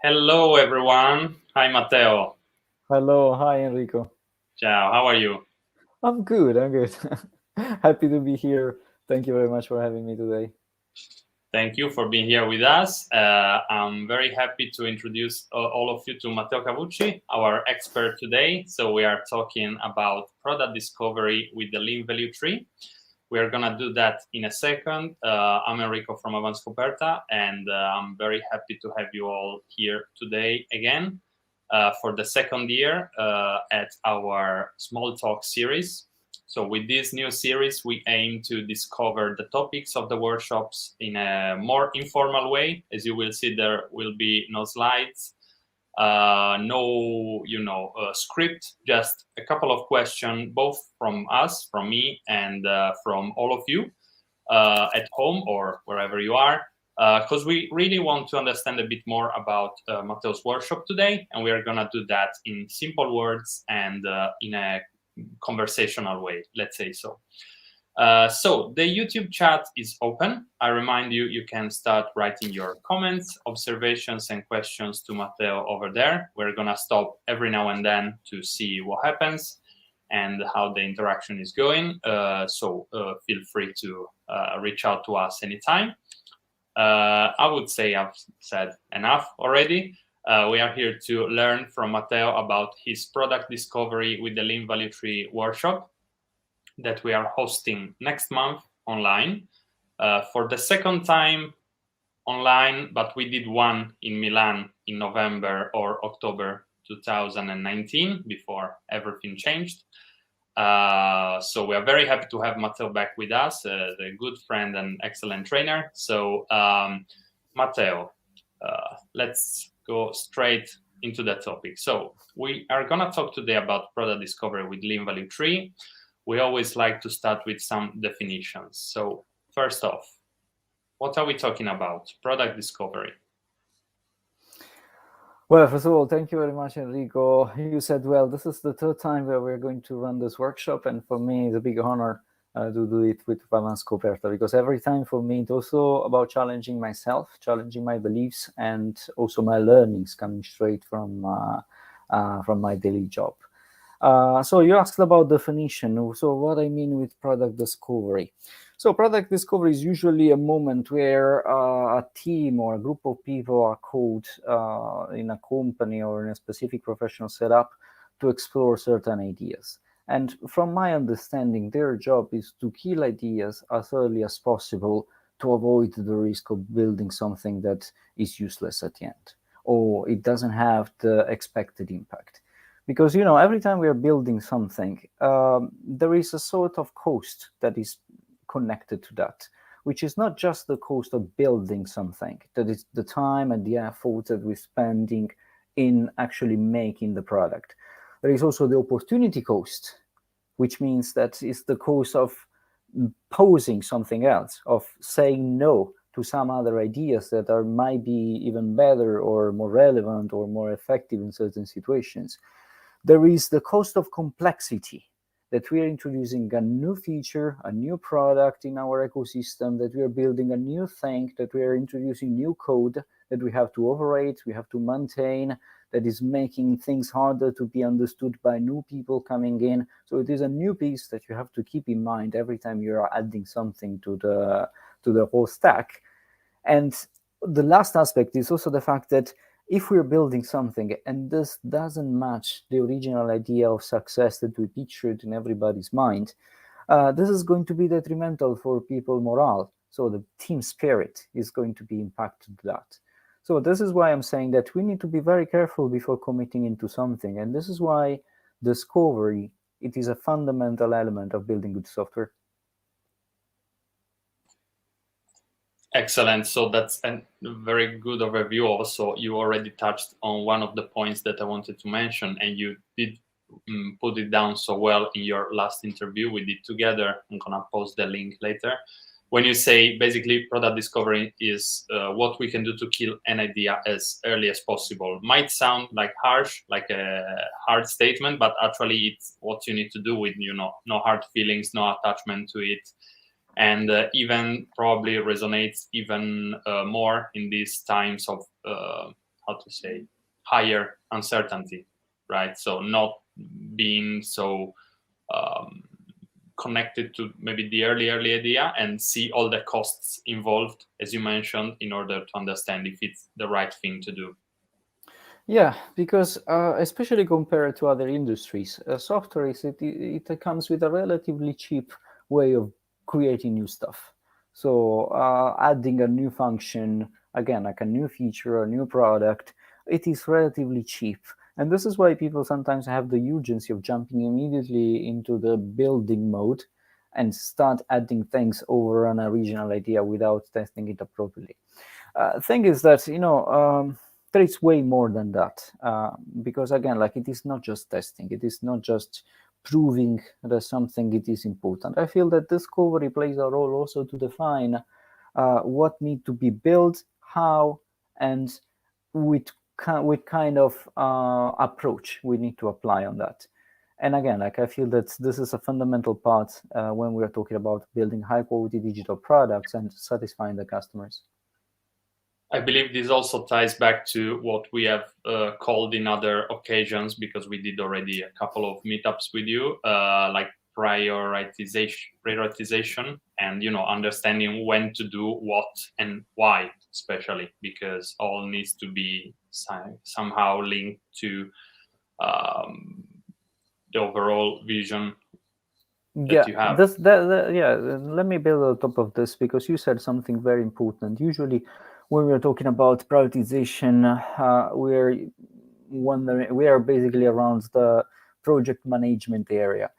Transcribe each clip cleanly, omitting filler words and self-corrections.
Hello, everyone. Hi, Matteo. Hello, hi Enrico. Ciao. How are you? I'm good, I'm good. Happy to be here. Thank you very much for having me today. Thank you for being here with us. I'm very happy to introduce all of you to Matteo Cavucci, our expert today. So we are talking about product discovery with the lean value tree. We are going to do that in a second. I'm Enrico from Avanscoperta, and I'm very happy to have you all here today again for the second year at our Small Talk series. So with this new series, we aim to discover the topics of the workshops in a more informal way. As you will see, there will be no slides, no, script, just a couple of questions, both from us, from me, and from all of you at home or wherever you are, because we really want to understand a bit more about Matteo's workshop today, and we are going to do that in simple words and in a conversational way, let's say so. So the YouTube chat is open. I remind you, you can start writing your comments, observations, and questions to Matteo over there. We're going to stop every now and then to see what happens and how the interaction is going. So feel free to reach out to us anytime. I would say I've said enough already. We are here to learn from Matteo about his product discovery with the Lean Value Tree workshop that we are hosting next month online for the second time online, but we did one in Milan in November or October 2019 before everything changed. So we are very happy to have Matteo back with us, the good friend and excellent trainer. So Matteo, let's go straight into the topic. So we are going to talk today about product discovery with Lean Value Tree. We always like to start with some definitions. So first off, what are we talking about? Product discovery. Well, first of all, thank you very much, Enrico. You said, well, this is the third time where we're going to run this workshop, and for me, it's a big honor to do it with Avanscoperta, because every time for me, it's also about challenging myself, challenging my beliefs, and also my learnings coming straight from my daily job. So you asked about definition. So what I mean with product discovery. So product discovery is usually a moment where a team or a group of people are called in a company or in a specific professional setup to explore certain ideas. And from my understanding, their job is to kill ideas as early as possible to avoid the risk of building something that is useless at the end, or it doesn't have the expected impact. Because every time we are building something, there is a sort of cost that is connected to that, which is not just the cost of building something, that is the time and the effort that we're spending in actually making the product. There is also the opportunity cost, which means that it's the cost of posing something else, of saying no to some other ideas that might be even better or more relevant or more effective in certain situations. There is the cost of complexity, that we are introducing a new feature, a new product in our ecosystem, that we are building a new thing, that we are introducing new code that we have to overrate, we have to maintain, that is making things harder to be understood by new people coming in. So it is a new piece that you have to keep in mind every time you are adding something to the whole stack. And the last aspect is also the fact that if we're building something and this doesn't match the original idea of success that we pictured in everybody's mind, this is going to be detrimental for people morale. So the team spirit is going to be impacted to that. So this is why I'm saying that we need to be very careful before committing into something. And this is why discovery, it is a fundamental element of building good software. Excellent. So that's a very good overview. Also, you already touched on one of the points that I wanted to mention, and you did put it down so well in your last interview we did together. I'm gonna post the link later. When you say basically product discovery is what we can do to kill an idea as early as possible, might sound like harsh, like a hard statement, but actually it's what you need to do with no hard feelings, no attachment to it. And even probably resonates even more in these times of how how to say, higher uncertainty, right? So not being so connected to maybe the early idea and see all the costs involved, as you mentioned, in order to understand if it's the right thing to do. Yeah, because especially compared to other industries, software it comes with a relatively cheap way of creating new stuff. So adding a new function, again, like a new feature, a new product, it is relatively cheap. And this is why people sometimes have the urgency of jumping immediately into the building mode and start adding things over an original idea without testing it appropriately. Thing is that, there is way more than that, because again, like, it is not just testing, it is not just proving that something it is important. I feel that discovery plays a role also to define what need to be built, how, and with kind of approach we need to apply on that. And again, like, I feel that this is a fundamental part when we're talking about building high quality digital products and satisfying the customers. I believe this also ties back to what we have called in other occasions, because we did already a couple of meetups with you, like prioritization, and understanding when to do what and why, especially because all needs to be somehow linked to the overall vision that you have. Yeah, let me build on top of this, because you said something very important. Usually when we're talking about prioritization, we are basically around the project management area.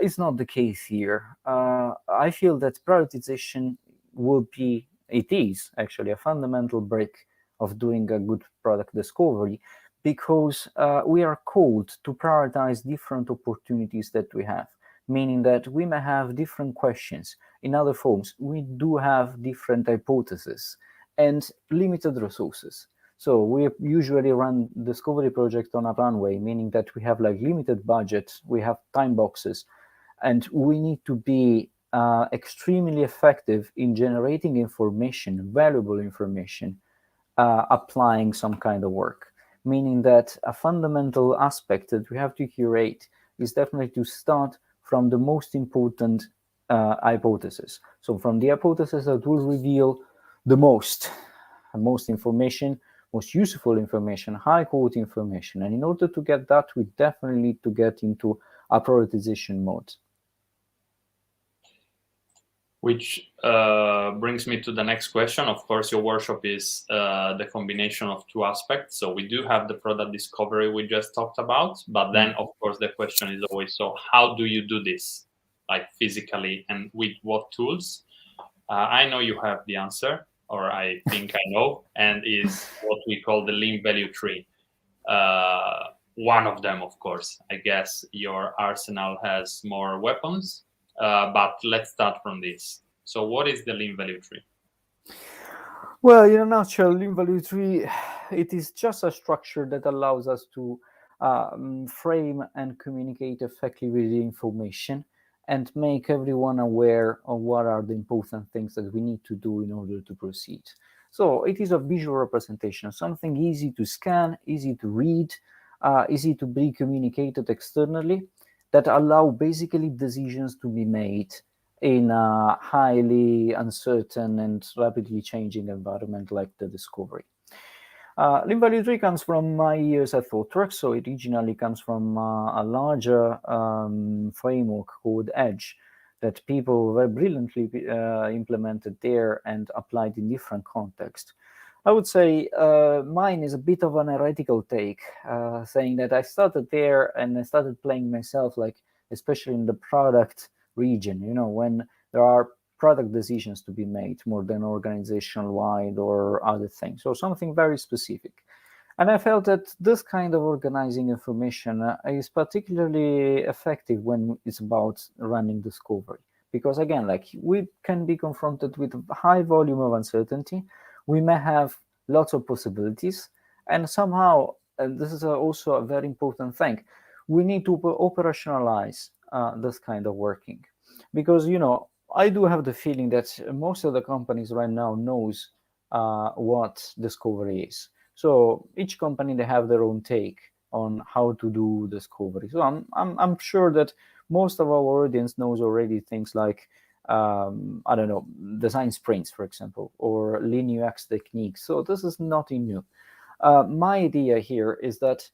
It's not the case here. I feel that prioritization it is actually a fundamental brick of doing a good product discovery, because we are called to prioritize different opportunities that we have, meaning that we may have different questions. In other forms, we do have different hypotheses and limited resources. So we usually run discovery project on a runway, meaning that we have like limited budget, we have time boxes, and we need to be extremely effective in generating information, valuable information, applying some kind of work. Meaning that a fundamental aspect that we have to curate is definitely to start from the most important hypothesis. So from the hypothesis that will reveal the most information, most useful information, high quality information. And in order to get that, we definitely need to get into a prioritization mode. Which brings me to the next question. Of course, your workshop is the combination of two aspects. So we do have the product discovery we just talked about, but then of course the question is always, so how do you do this, like physically, and with what tools? I know you have the answer, or I think I know, and is what we call the lean value tree. One of them, of course. I guess your arsenal has more weapons. But let's start from this. So what is the lean value tree? Well, in a nutshell, lean value tree, it is just a structure that allows us to frame and communicate effectively the information and make everyone aware of what are the important things that we need to do in order to proceed. So it is a visual representation, something easy to scan, easy to read, easy to be communicated externally, that allow basically decisions to be made in a highly uncertain and rapidly changing environment like the discovery. Lean value tree comes from my years at ThoughtWorks, so it originally comes from a larger framework called Edge that people very brilliantly implemented there and applied in different contexts. I would say mine is a bit of an heretical take, saying that I started there and I started playing myself, like especially in the product region, when there are product decisions to be made more than organizational wide or other things, or something very specific. And I felt that this kind of organizing information is particularly effective when it's about running discovery. Because again, like, we can be confronted with a high volume of uncertainty. We may have lots of possibilities, and somehow, and this is also a very important thing, we need to operationalize this kind of working. Because, I do have the feeling that most of the companies right now knows what discovery is. So each company, they have their own take on how to do discovery. So I'm sure that most of our audience knows already things like I don't know, design sprints, for example, or Lean UX techniques. So this is nothing new. My idea here is that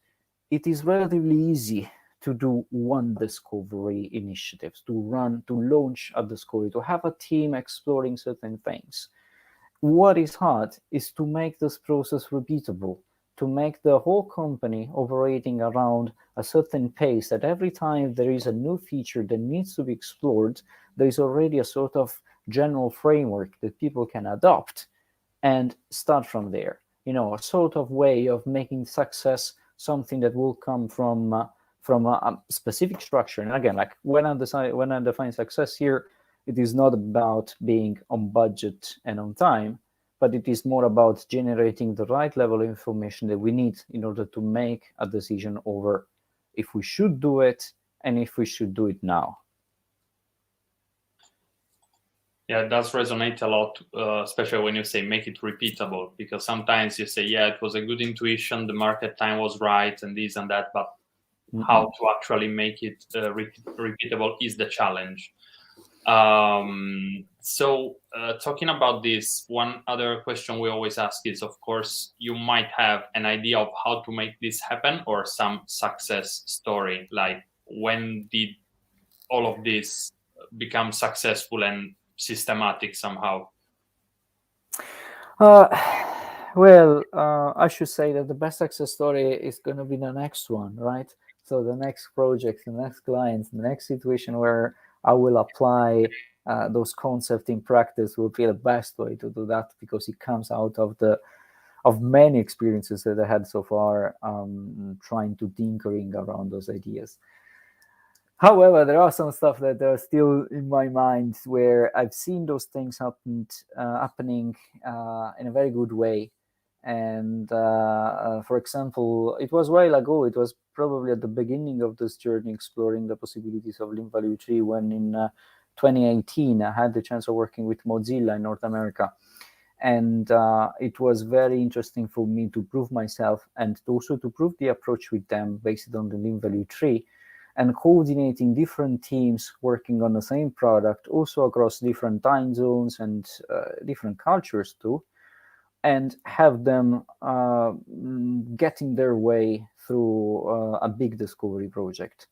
it is relatively easy to do one discovery initiatives, to launch a discovery, to have a team exploring certain things. What is hard is to make this process repeatable, to make the whole company operating around a certain pace, that every time there is a new feature that needs to be explored, there is already a sort of general framework that people can adopt and start from there. A sort of way of making success something that will come from a specific structure. And again, like when I define success here, it is not about being on budget and on time, but it is more about generating the right level of information that we need in order to make a decision over if we should do it and if we should do it now. Yeah, it does resonate a lot, especially when you say make it repeatable, because sometimes you say, yeah, it was a good intuition, the market time was right, and this and that, but how to actually make it repeatable is the challenge. So talking about this, one other question we always ask is, of course, you might have an idea of how to make this happen or some success story, like when did all of this become successful and systematic somehow? Well, I should say that the best success story is going to be the next one, right? So the next project, the next clients, the next situation where I will apply those concepts in practice will be the best way to do that, because it comes out of many experiences that I had so far trying to tinkering around those ideas. However, there are some stuff that are still in my mind where I've seen those things happening in a very good way. And for example, it was a while ago. It was probably at the beginning of this journey, exploring the possibilities of Lean Value Tree, when in 2018 I had the chance of working with Mozilla in North America. And it was very interesting for me to prove myself and also to prove the approach with them based on the Lean Value Tree, and coordinating different teams working on the same product, also across different time zones and different cultures too, and have them getting their way through a big discovery project.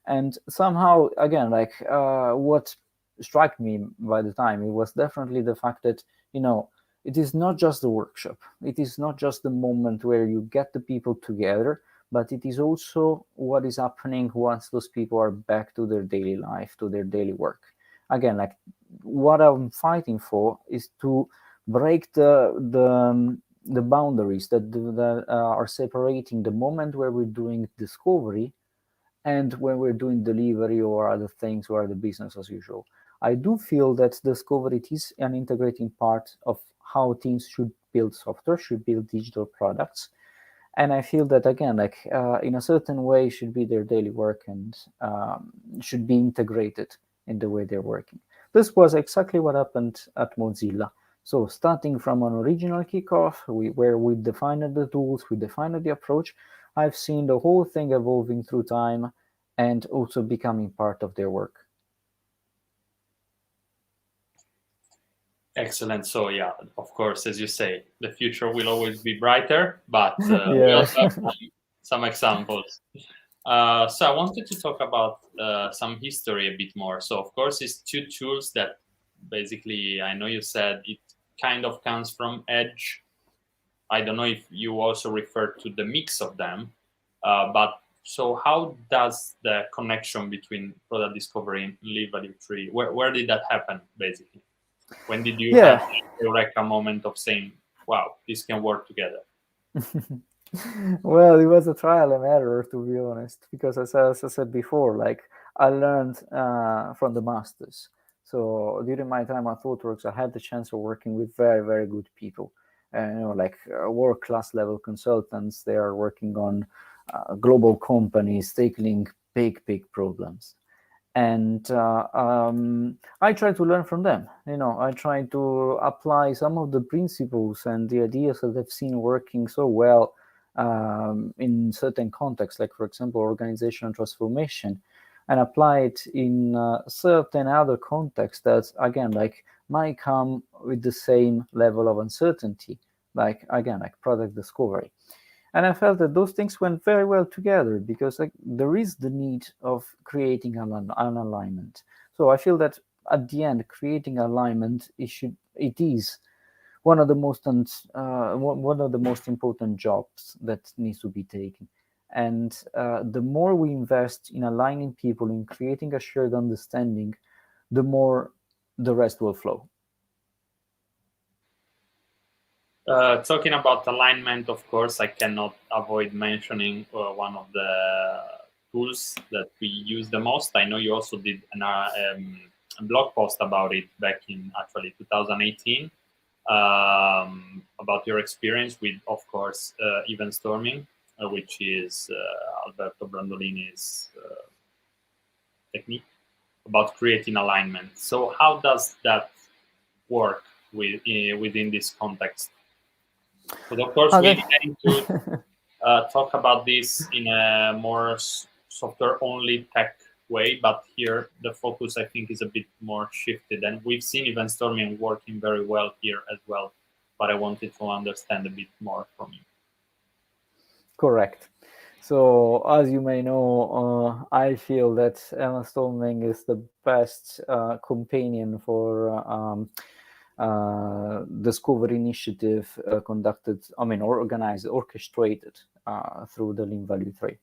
And somehow, again, like what struck me by the time, it was definitely the fact that, it is not just the workshop. It is not just the moment where you get the people together, but it is also what is happening once those people are back to their daily life, to their daily work. Again, like what I'm fighting for is to break the boundaries that are separating the moment where we're doing discovery and when we're doing delivery or other things or the business as usual. I do feel that discovery is an integrating part of how teams should build software, should build digital products. And I feel that, again, like in a certain way, should be their daily work and should be integrated in the way they're working. This was exactly what happened at Mozilla. So starting from an original kickoff, where we defined the tools, we defined the approach, I've seen the whole thing evolving through time and also becoming part of their work. Excellent. So yeah, of course, as you say, the future will always be brighter, but Yeah. we also have some examples. So I wanted to talk about some history a bit more. So of course, it's two tools that basically, I know you said it kind of comes from Edge. I don't know if you also refer to the mix of them, but so how does the connection between product discovery and Lean Value Tree, where did that happen basically? When did you have the eureka moment of saying, wow, this can work together? Well, it was a trial and error, to be honest, because as I said before, like I learned from the masters. So during my time at ThoughtWorks, I had the chance of working with very, very good people, like world-class level consultants. They are working on global companies, tackling big, big problems. And I try to learn from them. I try to apply some of the principles and the ideas that I've seen working so well in certain contexts, like, for example, organizational transformation, and apply it in certain other contexts that, again, like, might come with the same level of uncertainty, like, again, like product discovery. And I felt that those things went very well together, because, like, there is the need of creating an alignment. So I feel that at the end, creating alignment, it is one of the one of the most important jobs that needs to be taken. And the more we invest in aligning people, in creating a shared understanding, the more the rest will flow. Talking about alignment, of course, I cannot avoid mentioning one of the tools that we use the most. I know you also did a blog post about it back in actually 2018, about your experience with, of course, event storming, which is Alberto Brandolini's technique about creating alignment. So how does that work within this context? But of course, we need to talk about this in a more software-only tech way, but here the focus, I think, is a bit more shifted. And we've seen event storming working very well here as well, but I wanted to understand a bit more from you. Correct. So, as you may know, I feel that event storming is the best companion for discovery initiative conducted, organized, orchestrated through the Lean Value Tree.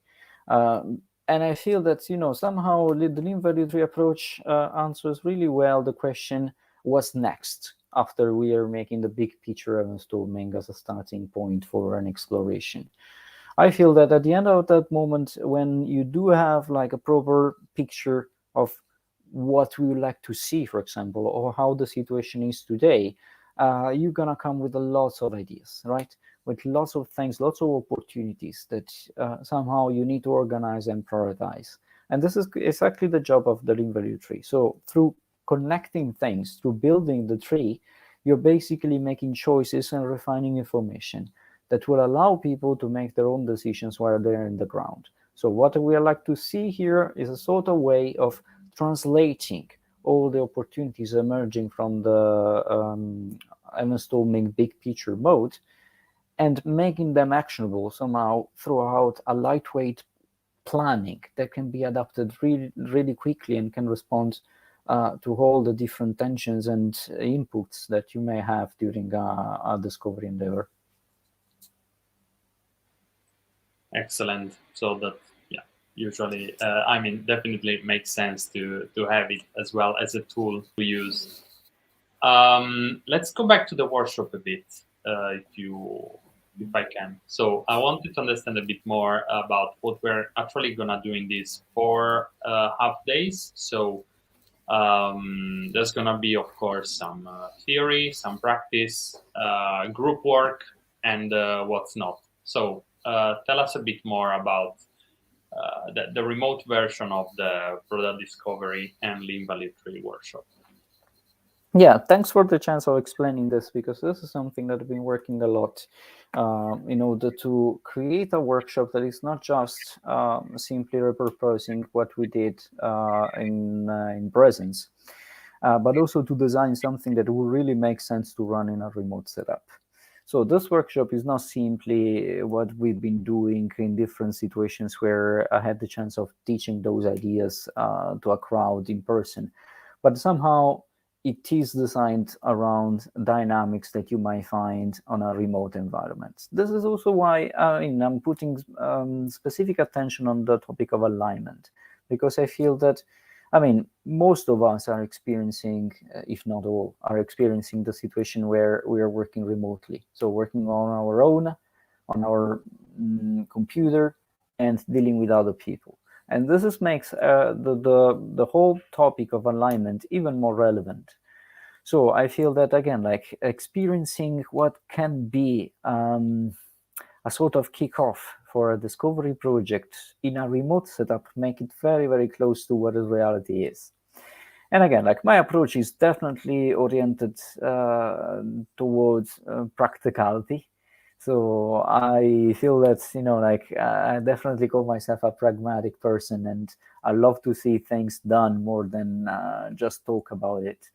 And I feel that, somehow the Lean Value Tree approach answers really well the question, what's next after we are making the big picture event storming as a starting point for an exploration. I feel that at the end of that moment, when you do have like a proper picture of what we would like to see, for example, or how the situation is today, you're gonna come with a lots of ideas, right? With lots of things, lots of opportunities that somehow you need to organize and prioritize. And this is exactly the job of the Lean Value Tree. So through connecting things, through building the tree, you're basically making choices and refining information that will allow people to make their own decisions while they're in the ground. So what we like to see here is a sort of way of translating all the opportunities emerging from the event storming big picture mode and making them actionable somehow throughout a lightweight planning that can be adapted really, really quickly and can respond to all the different tensions and inputs that you may have during a discovery endeavor. Excellent. So that, yeah, usually, definitely makes sense to have it as well as a tool to use. Let's go back to the workshop a bit, if I can. So I wanted to understand a bit more about what we're actually gonna do in these 4 half days. So there's gonna be, of course, some theory, some practice, group work, and what's not. So tell us a bit more about the remote version of the product discovery and Lean Value Tree workshop. Yeah, thanks for the chance of explaining this, because this is something that I've been working a lot in order to create a workshop that is not just simply repurposing what we did in presence, but also to design something that will really make sense to run in a remote setup. So this workshop is not simply what we've been doing in different situations where I had the chance of teaching those ideas to a crowd in person, but somehow it is designed around dynamics that you might find on a remote environment. This is also why I'm putting specific attention on the topic of alignment, because I feel that, most of us are experiencing, if not all, are experiencing the situation where we are working remotely. So working on our own, on our computer, and dealing with other people. And this makes the whole topic of alignment even more relevant. So I feel that, again, experiencing what can be a sort of kickoff for a discovery project in a remote setup, make it very, very close to what the reality is. And again, like my approach is definitely oriented towards practicality. So I feel that, like I definitely call myself a pragmatic person, and I love to see things done more than just talk about it.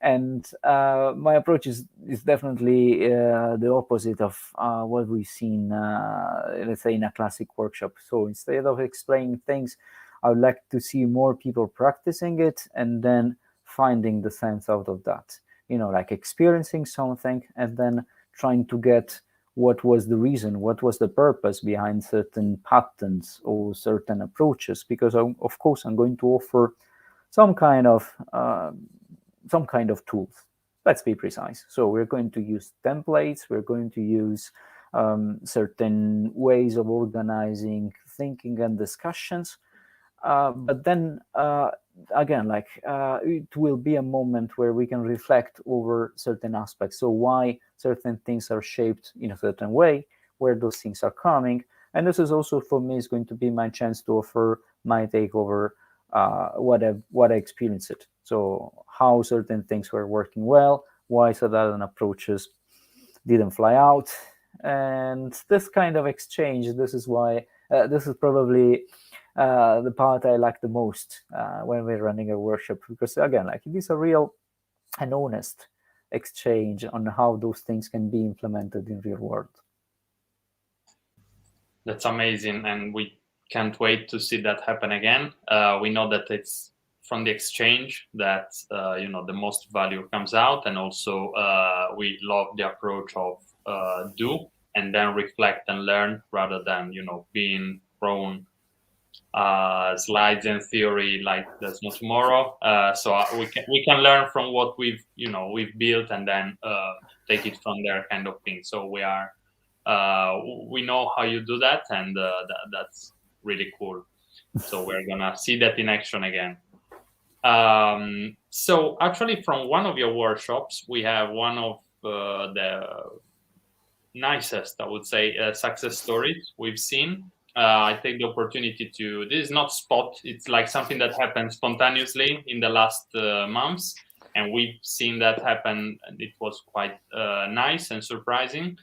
And my approach is definitely the opposite of what we've seen, let's say, in a classic workshop. So instead of explaining things, I would like to see more people practicing it and then finding the sense out of that. Like experiencing something and then trying to get what was the reason, what was the purpose behind certain patterns or certain approaches. Because of course, I'm going to offer some kind of tools. Let's be precise. So we're going to use templates. We're going to use certain ways of organizing thinking and discussions. But then again, like it will be a moment where we can reflect over certain aspects. So why certain things are shaped in a certain way, where those things are coming. And this is also, for me, is going to be my chance to offer my take over what I experienced it. So how certain things were working well, why certain approaches didn't fly out. And this kind of exchange, this is why this is probably the part I like the most when we're running a workshop, because again, like it is a real and honest exchange on how those things can be implemented in real world. That's amazing, and we can't wait to see that happen again. We know that it's from the exchange that the most value comes out, and also we love the approach of do and then reflect and learn, rather than being thrown slides and theory like there's no tomorrow. So we can learn from what we've built and then take it from there, kind of thing. So we know how you do that, and that's really cool. So we're gonna see that in action again. So actually, from one of your workshops, we have one of the nicest, I would say, success stories we've seen. I take the opportunity to. This is not spot. It's like something that happened spontaneously in the last months, and we've seen that happen, and it was quite nice and surprising.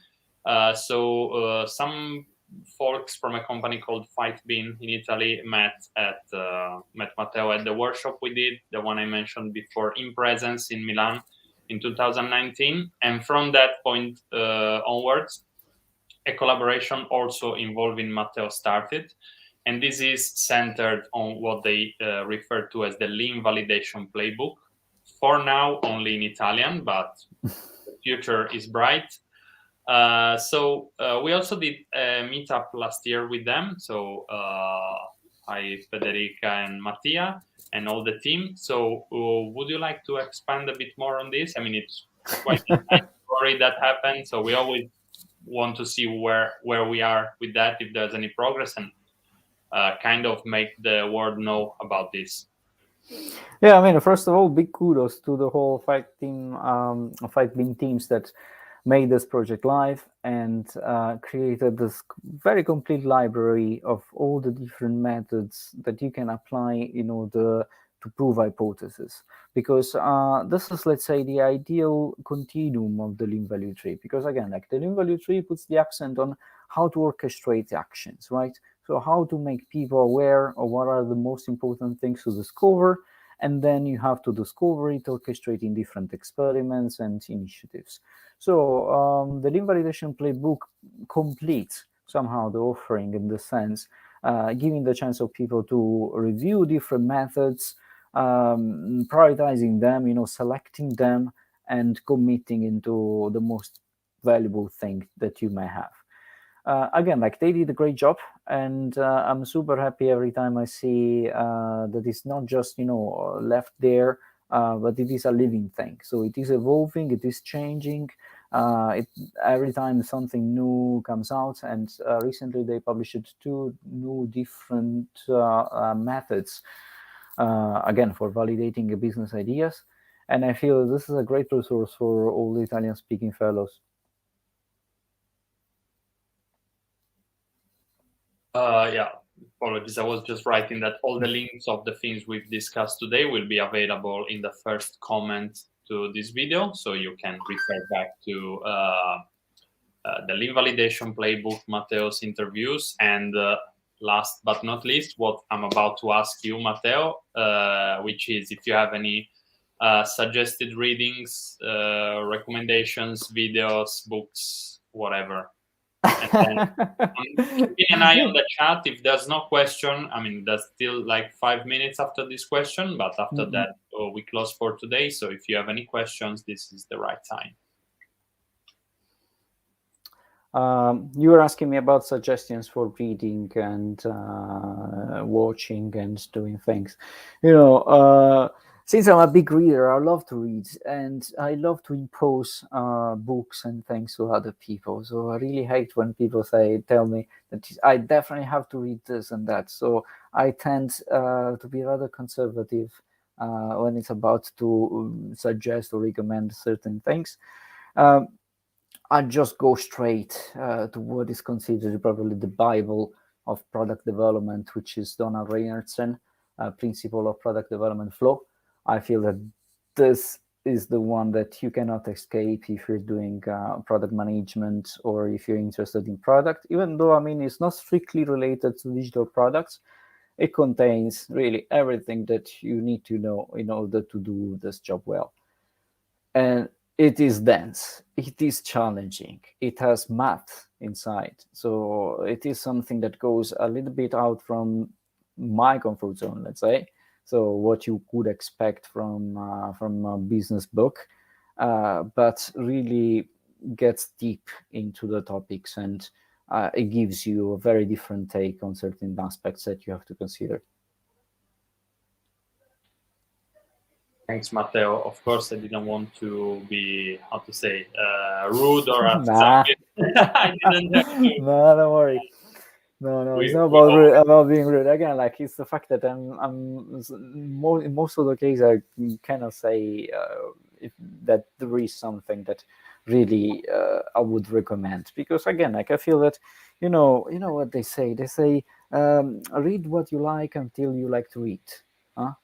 So some folks from a company called Fight Bean in Italy met Matteo at the workshop we did, the one I mentioned before, in presence in Milan in 2019, and from that point onwards, a collaboration also involving Matteo started, and this is centered on what they refer to as the Lean Validation Playbook. For now, only in Italian, but the future is bright. So we also did a meetup last year with them. So hi, Federica and Mattia and all the team. So would you like to expand a bit more on this? I mean, it's quite a nice story that happened. So we always want to see where we are with that, if there's any progress, and kind of make the world know about this. Yeah, I mean, first of all, big kudos to the whole Fight Bean teams that made this project live and created this very complete library of all the different methods that you can apply in order to prove hypothesis. Because this is, let's say, the ideal continuum of the Lean value tree. Because again, like the Lean value tree puts the accent on how to orchestrate the actions, right? So how to make people aware of what are the most important things to discover, and then you have to discover it, orchestrating different experiments and initiatives. So the Lean Validation Playbook completes somehow the offering in the sense, giving the chance of people to review different methods, prioritizing them, selecting them, and committing into the most valuable thing that you may have. Again, like they did a great job, and I'm super happy every time I see that it's not just left there, but it is a living thing. So it is evolving, it is changing. Every time something new comes out, and recently they published 2 new different methods, again for validating business ideas. And I feel this is a great resource for all the Italian-speaking fellows. Yeah, apologies. I was just writing that all the links of the things we've discussed today will be available in the first comment to this video, so you can refer back to the lean validation playbook, Matteo's interviews, and last but not least, what I'm about to ask you, Matteo, which is if you have any suggested readings, recommendations, videos, books, whatever. And then I'm keeping an eye on the chat. If there's no question, I mean, there's still like 5 minutes after this question, but after that, we close for today. So if you have any questions, this is the right time. You were asking me about suggestions for reading and watching and doing things. Since I'm a big reader, I love to read and I love to impose books and things to other people. So I really hate when people tell me that I definitely have to read this and that. So I tend to be rather conservative when it's about to suggest or recommend certain things. I just go straight to what is considered probably the Bible of product development, which is Donald Reynoldson, Principle of Product Development Flow. I feel that this is the one that you cannot escape if you're doing product management or if you're interested in product, even though, I mean, it's not strictly related to digital products. It contains really everything that you need to know in order to do this job well. And it is dense, it is challenging, it has math inside, so it is something that goes a little bit out from my comfort zone, let's say. So what you could expect from a business book, but really gets deep into the topics, and it gives you a very different take on certain aspects that you have to consider. Thanks, Matteo. Of course, I didn't want to be, how to say, rude or Nah. I didn't have to. No, don't worry. No, it's not about being rude. Again, like, it's the fact that in most of the cases I cannot say that there is something that really I would recommend, because again, like, I feel that you know what they say. They say read what you like until you like to read. Huh?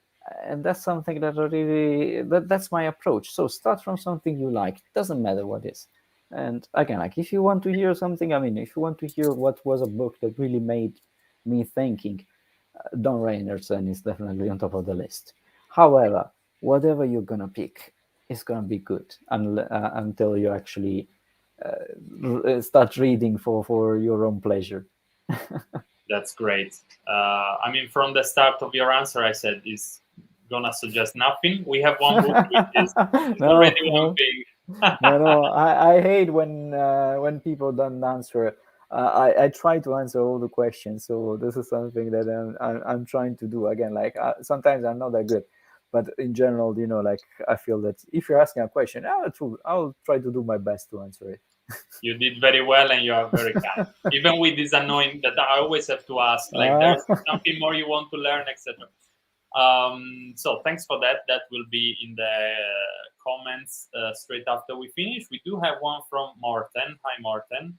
And that's something that that's my approach. So start from something you like. Doesn't matter what is. And again, like, if you want to hear something, I mean, if you want to hear what was a book that really made me thinking, Don Reynoldson is definitely on top of the list. However, whatever you're gonna pick is gonna be good until you actually start reading for your own pleasure. That's great. I mean, from the start of your answer, I said is gonna suggest nothing. We have one book which is already one thing. No, I hate when people don't answer. I try to answer all the questions, so this is something that I'm trying to do. Again, like, sometimes I'm not that good, but in general, like, I feel that if you're asking a question, I'll try to do my best to answer it. You did very well, and you are very kind. Even with this annoying that I always have to ask, like, there's something more you want to learn, etc. So thanks for that. That will be in the comments straight after we finish. We do have one from Morten. Hi, Morten,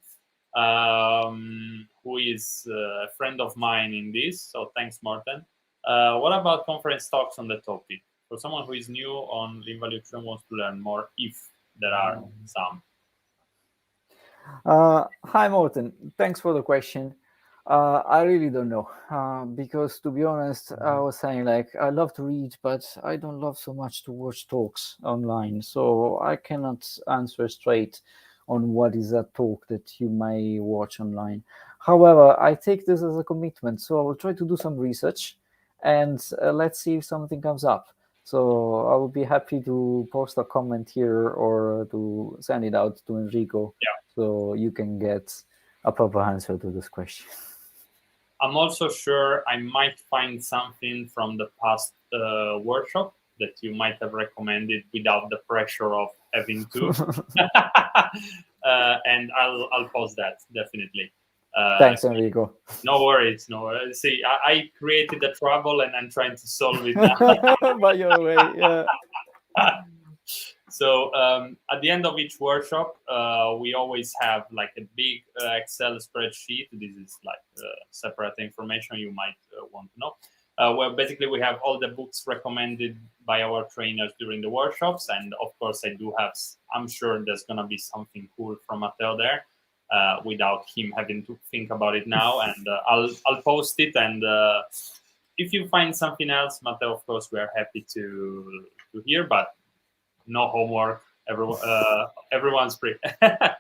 who is a friend of mine in this. So thanks, Morten. What about conference talks on the topic? For someone who is new on lean value and wants to learn more, if there are some. Hi, Morten. Thanks for the question. I really don't know, because, to be honest, I was saying, like, I love to read, but I don't love so much to watch talks online. So I cannot answer straight on what is a talk that you may watch online. However, I take this as a commitment. So I will try to do some research, and let's see if something comes up. So I will be happy to post a comment here or to send it out to Enrico, so you can get a proper answer to this question. I'm also sure I might find something from the past workshop that you might have recommended without the pressure of having to. And I'll post that, definitely. Thanks, Enrico. No worries, no worries. See, I created the trouble and I'm trying to solve it now. By your way, yeah. So at the end of each workshop, we always have like a big Excel spreadsheet. This is like separate information you might want to know. Where basically we have all the books recommended by our trainers during the workshops, and of course I do have. I'm sure there's gonna be something cool from Matteo there, without him having to think about it now. And I'll post it. And if you find something else, Matteo, of course we are happy to hear, but no homework. Everyone's free.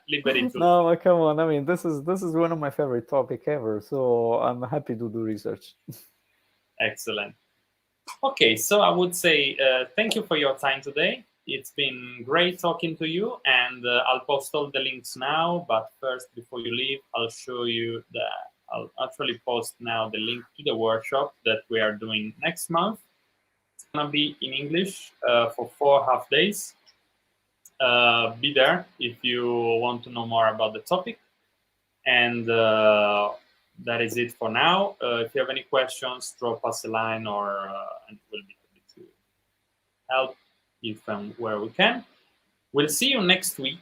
Liberty to. No, come on. I mean, this is one of my favorite topic ever. So I'm happy to do research. Excellent. Okay, so I would say thank you for your time today. It's been great talking to you, and I'll post all the links now. But first, before you leave, I'll show you I'll actually post now the link to the workshop that we are doing next month. It's gonna be in English for 4 half days. Be there if you want to know more about the topic. And that is it for now. If you have any questions, drop us a line, and we'll be happy to help you from where we can. We'll see you next week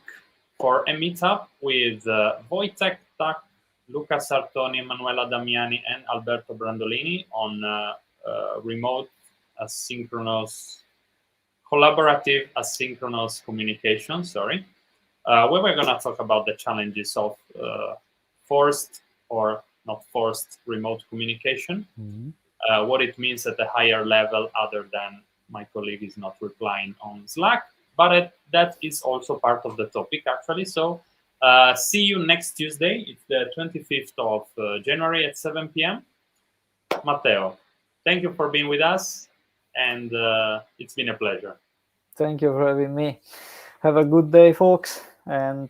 for a meetup with Wojtek Tak, Luca Sartoni, Manuela Damiani, and Alberto Brandolini on remote asynchronous, collaborative asynchronous communication. Where we're going to talk about the challenges of forced or not forced remote communication, what it means at a higher level other than my colleague is not replying on Slack, but that is also part of the topic actually. So see you next Tuesday. It's the 25th of January at 7 p.m. Matteo, thank you for being with us, and it's been a pleasure. Thank you for having me. Have a good day, folks, and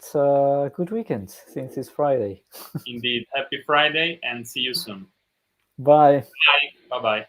good weekend since it's Friday. Indeed. Happy Friday, and see you soon. Bye. Bye. Bye-bye.